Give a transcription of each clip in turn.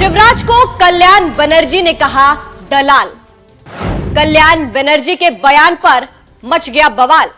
शिवराज को कल्याण बनर्जी ने कहा दलाल। कल्याण बनर्जी के बयान पर मच गया बवाल।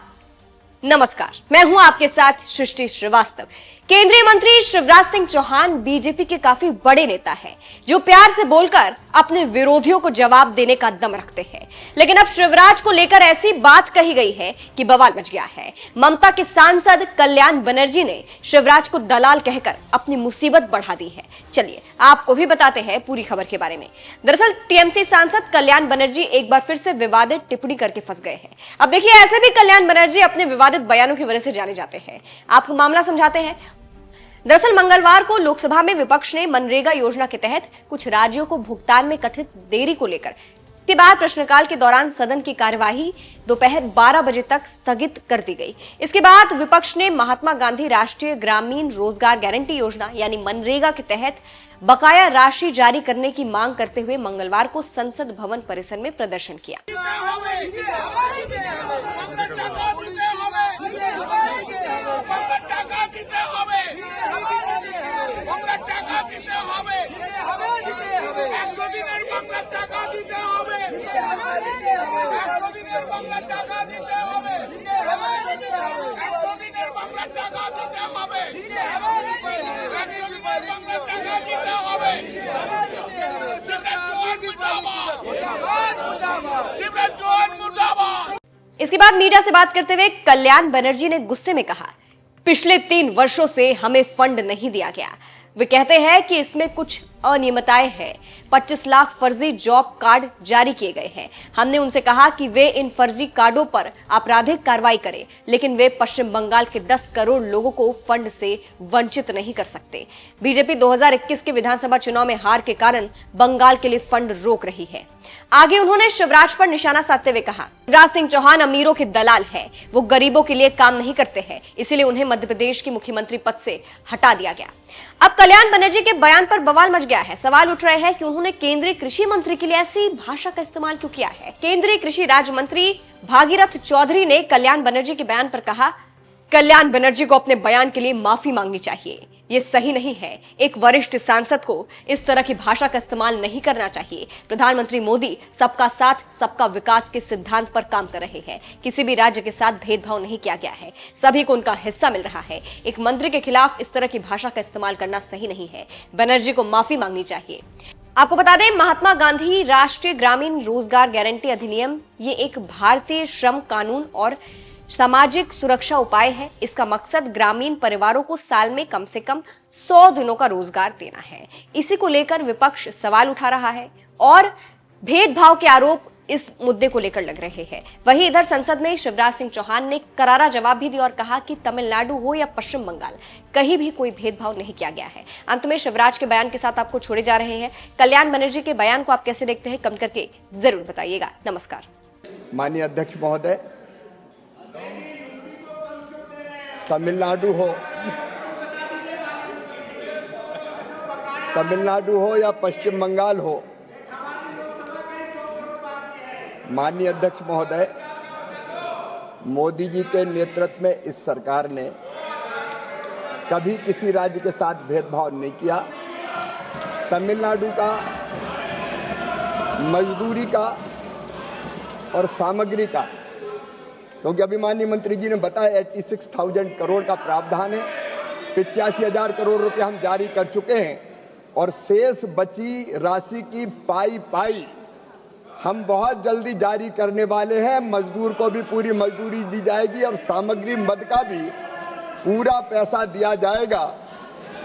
नमस्कार, मैं हूं आपके साथ सृष्टि श्रीवास्तव। केंद्रीय मंत्री शिवराज सिंह चौहान बीजेपी के काफी बड़े नेता हैं, जो प्यार से बोलकर अपने विरोधियों को जवाब देने का दम रखते हैं। लेकिन अब शिवराज को लेकर ऐसी बात कही गई है कि बवाल मच गया है। ममता के सांसद कल्याण बनर्जी ने शिवराज को दलाल कहकर अपनी मुसीबत बढ़ा दी है। चलिए आपको भी बताते हैं पूरी खबर के बारे में। दरअसल टीएमसी सांसद कल्याण बनर्जी एक बार फिर से विवादित टिप्पणी करके फंस गए हैं। अब देखिए, ऐसे भी कल्याण बनर्जी अपने विवादित बयानों की वजह से जाने जाते हैं। आपको मामला समझाते हैं। दरअसल मंगलवार को लोकसभा में विपक्ष ने मनरेगा योजना के तहत कुछ राज्यों को भुगतान में कथित देरी को लेकर के बाद प्रश्नकाल के दौरान सदन की कार्यवाही दोपहर 12 बजे तक स्थगित कर दी गई। इसके बाद विपक्ष ने महात्मा गांधी राष्ट्रीय ग्रामीण रोजगार गारंटी योजना यानी मनरेगा के तहत बकाया राशि जारी करने की मांग करते हुए मंगलवार को संसद भवन परिसर में प्रदर्शन किया। इसके बाद मीडिया से बात करते हुए कल्याण बनर्जी ने गुस्से में कहा, पिछले 3 वर्षों से हमें फंड नहीं दिया गया। वे कहते हैं कि इसमें कुछ अनियमितताएं हैं। 25 लाख फर्जी जॉब कार्ड जारी किए गए हैं। हमने उनसे कहा कि वे इन फर्जी कार्डों पर आपराधिक कार्रवाई करें, लेकिन वे पश्चिम बंगाल के 10 करोड़ लोगों को फंड से वंचित नहीं कर सकते। बीजेपी 2021 के विधानसभा चुनाव में हार के कारण बंगाल के लिए फंड रोक रही है। आगे उन्होंने शिवराज पर निशाना साधते हुए कहा, शिवराज सिंह चौहान अमीरों के दलाल है। वो गरीबों के लिए काम नहीं करते हैं, इसीलिए उन्हें मध्य प्रदेश की मुख्यमंत्री पद से हटा दिया गया। अब कल्याण बनर्जी के बयान पर बवाल मच गया है। सवाल उठ रहे हैं कि उन्होंने केंद्रीय कृषि मंत्री के लिए ऐसी भाषा का इस्तेमाल क्यों किया है। केंद्रीय कृषि राज्य मंत्री भागीरथ चौधरी ने कल्याण बनर्जी के बयान पर कहा, कल्याण बनर्जी को अपने बयान के लिए माफी मांगनी चाहिए। ये सही नहीं है। एक वरिष्ठ सांसद को इस तरह की भाषा का इस्तेमाल नहीं करना चाहिए। प्रधानमंत्री मोदी सबका साथ सबका विकास के सिद्धांत पर काम कर रहे हैं। किसी भी राज्य के साथ भेदभाव नहीं किया गया है, सभी को उनका हिस्सा मिल रहा है। एक मंत्री के खिलाफ इस तरह की भाषा का इस्तेमाल करना सही नहीं है। बनर्जी को माफी मांगनी चाहिए। आपको बता दें, महात्मा गांधी राष्ट्रीय ग्रामीण रोजगार गारंटी अधिनियम ये एक भारतीय श्रम कानून और सामाजिक सुरक्षा उपाय है। इसका मकसद ग्रामीण परिवारों को साल में कम से कम 100 दिनों का रोजगार देना है। इसी को लेकर विपक्ष सवाल उठा रहा है और भेदभाव के आरोप इस मुद्दे को लेकर लग रहे हैं। वहीं इधर संसद में शिवराज सिंह चौहान ने करारा जवाब भी दिया और कहा कि तमिलनाडु हो या पश्चिम बंगाल, कहीं भी कोई भेदभाव नहीं किया गया है। अंत में शिवराज के बयान के साथ आपको छोड़े जा रहे हैं। कल्याण बनर्जी के बयान को आप कैसे देखते हैं, कमेंट करके जरूर बताइएगा। नमस्कार। माननीय अध्यक्ष महोदय, तमिलनाडु हो या पश्चिम बंगाल हो, माननीय अध्यक्ष महोदय, मोदी जी के नेतृत्व में इस सरकार ने कभी किसी राज्य के साथ भेदभाव नहीं किया। तमिलनाडु का मजदूरी का और सामग्री का, क्योंकि अभी माननीय मंत्री जी ने बताया 86,000 करोड़ का प्रावधान है। 85,000 करोड़ रुपए हम जारी कर चुके हैं और शेष बची राशि की पाई हम बहुत जल्दी जारी करने वाले हैं। मजदूर को भी पूरी मजदूरी दी जाएगी और सामग्री मद का भी पूरा पैसा दिया जाएगा।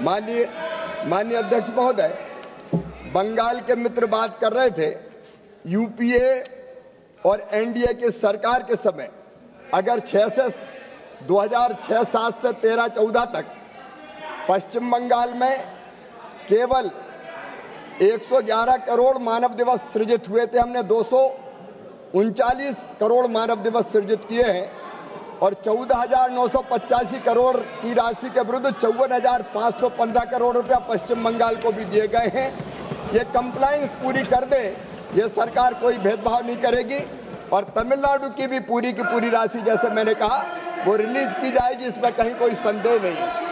माननीय अध्यक्ष महोदय, बंगाल के मित्र बात कर रहे थे, यूपीए और एनडीए की सरकार के समय अगर 2006-7 से 13-14 तक पश्चिम बंगाल में केवल 111 करोड़ मानव दिवस सृजित हुए थे, हमने 239 करोड़ मानव दिवस सृजित किए हैं और 14,985 करोड़ की राशि के विरुद्ध 54,515 करोड़ रुपया पश्चिम बंगाल को भी दिए गए हैं। ये कंप्लायंस पूरी कर दे, ये सरकार कोई भेदभाव नहीं करेगी और तमिलनाडु की भी पूरी राशि, जैसे मैंने कहा, वो रिलीज की जाएगी, इसमें कहीं कोई संदेह नहीं है।